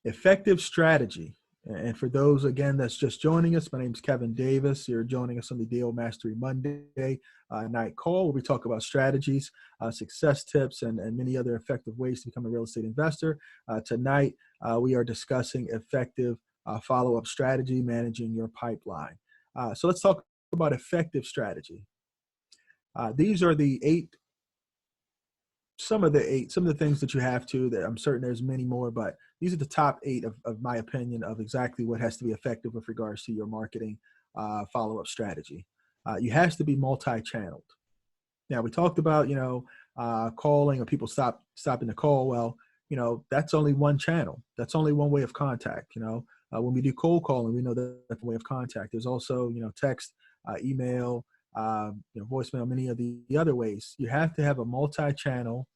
Effective strategy. And for those, again, that's just joining us, my name is Kevin Davis. You're joining us on the Deal Mastery Monday night call, where we talk about strategies, success tips, and many other effective ways to become a real estate investor. Tonight, we are discussing effective follow-up strategy, managing your pipeline. So let's talk about effective strategy. These are the some of the things that you have to, that I'm certain there's many more, but these are the top 8 of my opinion of exactly what has to be effective with regards to your marketing follow-up strategy. You has to be multi-channeled. Now, we talked about, calling, or people stopping the call. Well, that's only one channel. That's only one way of contact. When we do cold calling, we know that that's a way of contact. There's also, text, email, voicemail, many of the other ways. You have to have a multi-channel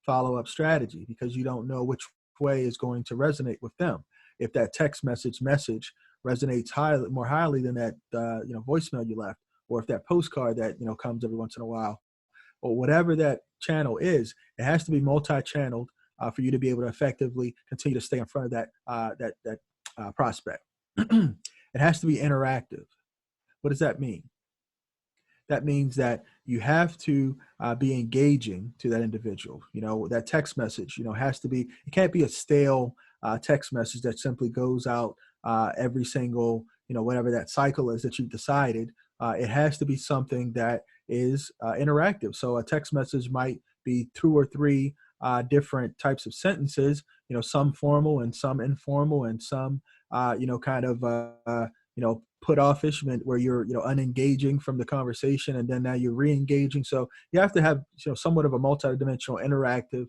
follow-up strategy, because you don't know which way is going to resonate with them. If that text message resonates more highly than that voicemail you left, or if that postcard that comes every once in a while, or whatever that channel is, it has to be multi-channeled for you to be able to effectively continue to stay in front of that prospect. It has to be interactive. What does that mean? That means that you have to be engaging to that individual. That text message, has to be, it can't be a stale text message that simply goes out every single, whatever that cycle is that you've decided. It has to be something that is interactive. So a text message might be 2 or 3 different types of sentences, some formal and some informal, and some, put offish, where you're unengaging from the conversation, and then now you're re-engaging. So you have to have somewhat of a multidimensional interactive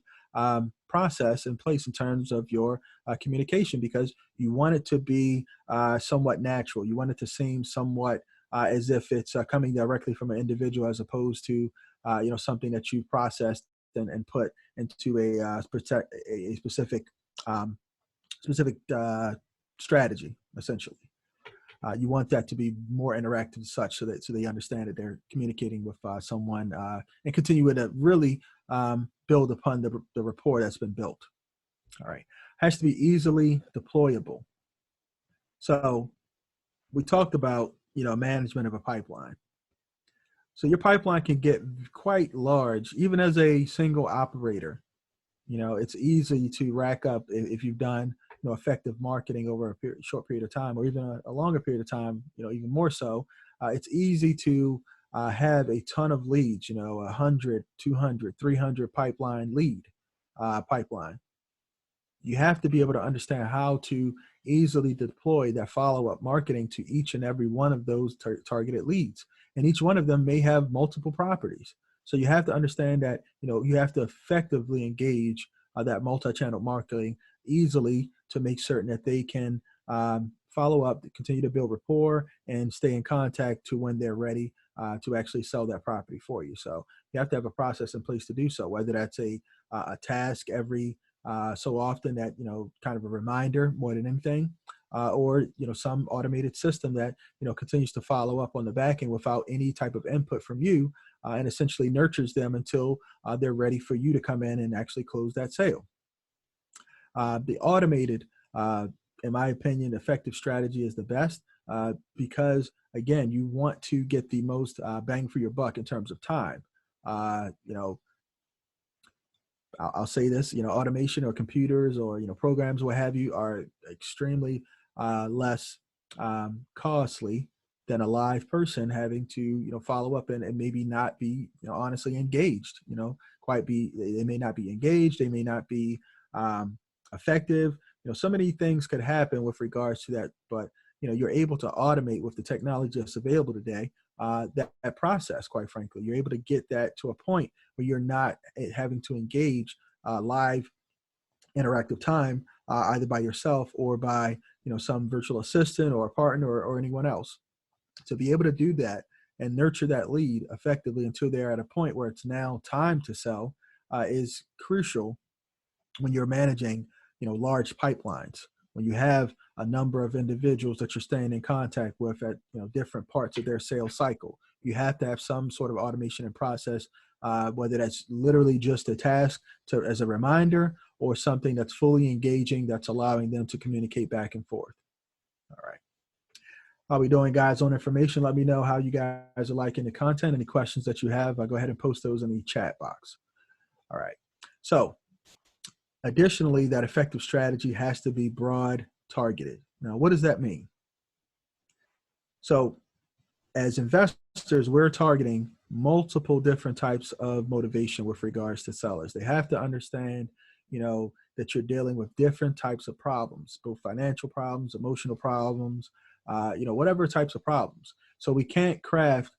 process in place in terms of your communication, because you want it to be somewhat natural. You want it to seem somewhat as if it's coming directly from an individual, as opposed to something that you've processed and put into a specific strategy, essentially. You want that to be more interactive, such so they understand that they're communicating with someone, and continue to really build upon the rapport that's been built. All right, has to be easily deployable. So we talked about management of a pipeline. So your pipeline can get quite large, even as a single operator. It's easy to rack up if you've done effective marketing over a short period of time, or even a longer period of time, even more so. It's easy to have a ton of leads, 100, 200, 300 pipeline. You have to be able to understand how to easily deploy that follow-up marketing to each and every one of those targeted leads. And each one of them may have multiple properties. So you have to understand that, you have to effectively engage that multi-channel marketing easily to make certain that they can follow up, continue to build rapport, and stay in contact to when they're ready to actually sell that property for you. So you have to have a process in place to do so, whether that's a task every so often, that kind of a reminder more than anything, or some automated system that continues to follow up on the back end without any type of input from you, and essentially nurtures them until they're ready for you to come in and actually close that sale. The automated, in my opinion, effective strategy is the best, because again, you want to get the most bang for your buck in terms of time. I'll say this, automation or computers or, programs, what have you, are extremely less costly than a live person having to, follow up and maybe not be, honestly engaged, they may not be engaged. They may not be effective. So many things could happen with regards to that, but, you're able to automate with the technology that's available today, that process, quite frankly. You're able to get that to a point where you're not having to engage live interactive time, either by yourself or by some virtual assistant or a partner, or anyone else. To be able to do that and nurture that lead effectively until they're at a point where it's now time to sell is crucial when you're managing large pipelines. When you have a number of individuals that you're staying in contact with at different parts of their sales cycle, you have to have some sort of automation and process whether that's literally just a task as a reminder or something that's fully engaging, that's allowing them to communicate back and forth. All right. How we doing, guys, on information? Let me know how you guys are liking the content. Any questions that you have, go ahead and post those in the chat box. All right. So additionally, that effective strategy has to be broad targeted. Now, what does that mean? So as investors, we're targeting multiple different types of motivation with regards to sellers. They have to understand, that you're dealing with different types of problems, both financial problems, emotional problems, whatever types of problems. So we can't craft,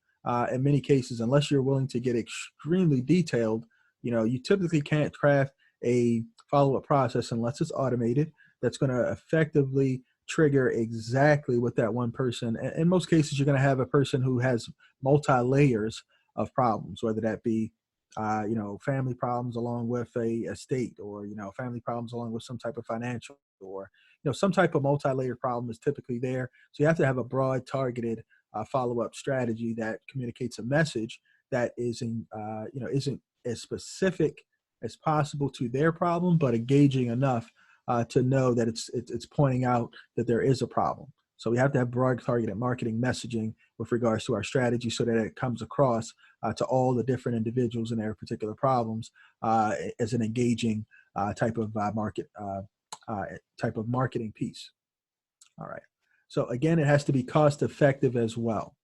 in many cases, unless you're willing to get extremely detailed, you typically can't craft a follow-up process unless it's automated that's going to effectively trigger exactly what that one person. In most cases, you're going to have a person who has multi-layers of problems, whether that be family problems along with a estate, or family problems along with some type of financial, or some type of multi-layered problem is typically there. So you have to have a broad targeted follow-up strategy that communicates a message that isn't as specific as possible to their problem, but engaging enough to know that it's pointing out that there is a problem. So we have to have broad targeted marketing messaging with regards to our strategy, so that it comes across to all the different individuals in their particular problems as an engaging type of marketing piece. All right. So again, it has to be cost effective as well.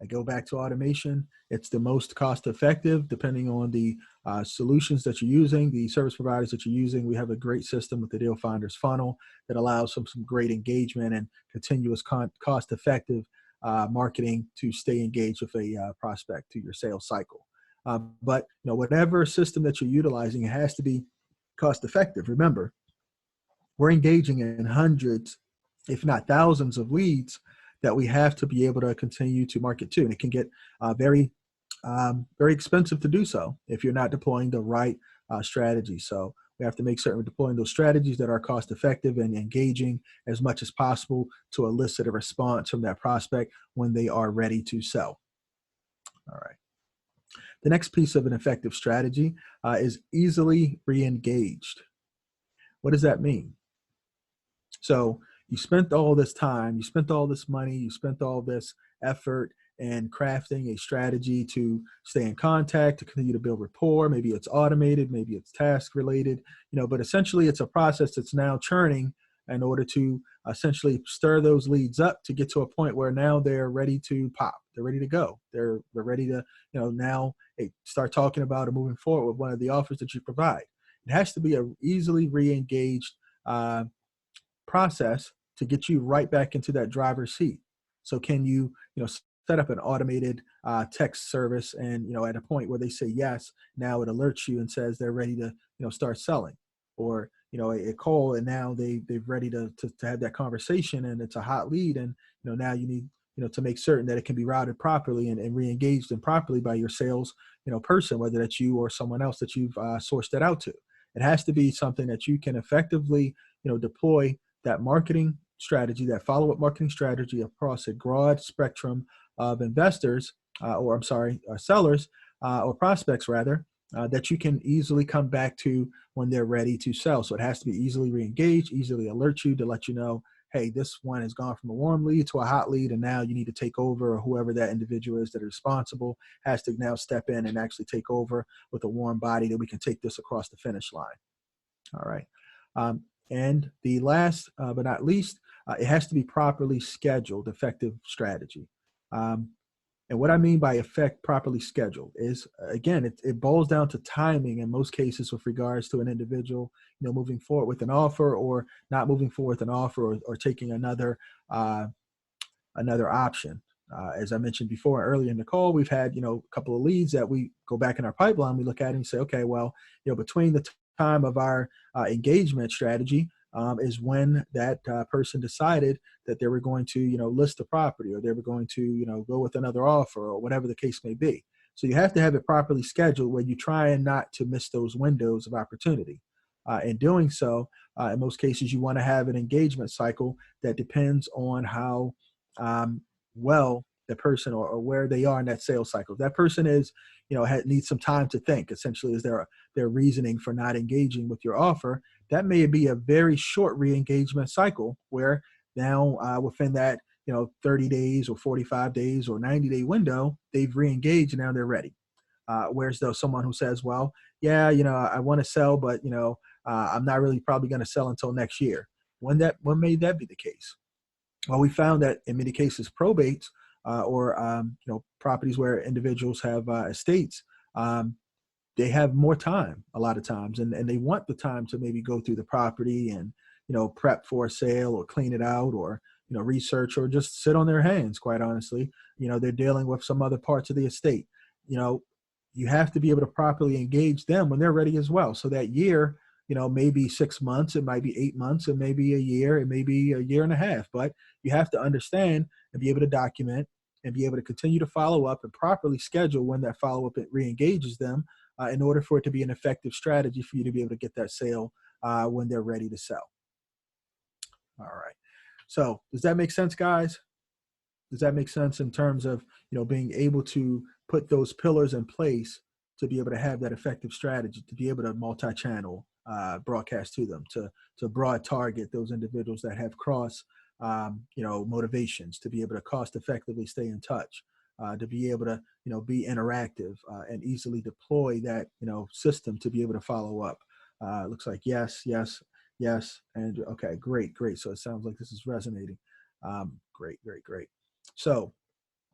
I go back to automation. It's the most cost effective depending on the solutions that you're using, the service providers that you're using. We have a great system with the Deal Finders funnel that allows some great engagement and continuous cost effective marketing to stay engaged with a prospect to your sales cycle. But whatever system that you're utilizing, it has to be cost effective. Remember, we're engaging in hundreds, if not thousands of leads that we have to be able to continue to market to. And it can get very expensive to do so if you're not deploying the right strategy. So we have to make certain we're deploying those strategies that are cost effective and engaging as much as possible to elicit a response from that prospect when they are ready to sell. All right. The next piece of an effective strategy is easily re-engaged. What does that mean? So you spent all this time, you spent all this money, you spent all this effort in crafting a strategy to stay in contact, to continue to build rapport. Maybe it's automated, maybe it's task related, but essentially it's a process that's now churning in order to essentially stir those leads up to get to a point where now they're ready to pop. They're ready to go. They're ready to, now start talking about or moving forward with one of the offers that you provide. It has to be a easily re-engaged process to get you right back into that driver's seat. So can you, set up an automated text service, and, at a point where they say yes, now it alerts you and says they're ready to, start selling, or, a call, and now they're ready to have that conversation, and it's a hot lead. And, now you need, to make certain that it can be routed properly and re-engaged and properly by your sales, person, whether that's you or someone else that you've sourced it out to. It has to be something that you can effectively, deploy that marketing strategy, that follow-up marketing strategy across a broad spectrum of investors, sellers, or prospects rather, that you can easily come back to when they're ready to sell. So it has to be easily re-engaged, easily alert you to let you know, hey, this one has gone from a warm lead to a hot lead, and now you need to take over, or whoever that individual is that is responsible has to now step in and actually take over with a warm body, that we can take this across the finish line. All right. And the last but not least, it has to be properly scheduled, effective strategy. And what I mean by properly scheduled is, again, it boils down to timing in most cases with regards to an individual, moving forward with an offer, or not moving forward with an offer, or taking another option. As I mentioned before earlier in the call, we've had, a couple of leads that we go back in our pipeline, we look at it and say, okay, well, between the time of our engagement strategy is when that person decided that they were going to, list the property, or they were going to, go with another offer, or whatever the case may be. So you have to have it properly scheduled, where you try and not to miss those windows of opportunity. In doing so, in most cases, you want to have an engagement cycle that depends on how well the person, or where they are in that sales cycle. If that person is, needs some time to think, essentially, is their reasoning for not engaging with your offer. That may be a very short re-engagement cycle where now within that 30 days or 45 days or 90-day window, they've re-engaged and now they're ready. Whereas though someone who says, well, yeah, I want to sell, but I'm not really probably going to sell until next year. When may that be the case? Well, we found that in many cases, probates or properties where individuals have estates, they have more time a lot of times, and they want the time to maybe go through the property and prep for a sale or clean it out, or research, or just sit on their hands. Quite honestly, they're dealing with some other parts of the estate. you know you have to be able to properly engage them when they're ready as well. So that year, maybe 6 months, it might be 8 months, it may be a year, it may be a year and a half, but you have to understand and be able to document and be able to continue to follow up and properly schedule when that follow-up re-engages them, in order for it to be an effective strategy for you to be able to get that sale when they're ready to sell. All right. So does that make sense, guys? Does that make sense in terms of being able to put those pillars in place to be able to have that effective strategy, to be able to multi-channel broadcast to them, to broad target those individuals that have cross motivations, to be able to cost effectively stay in touch, to be able to be interactive and easily deploy that system to be able to follow up. Looks like yes, yes, yes, and okay, great. So it sounds like this is resonating. Great. So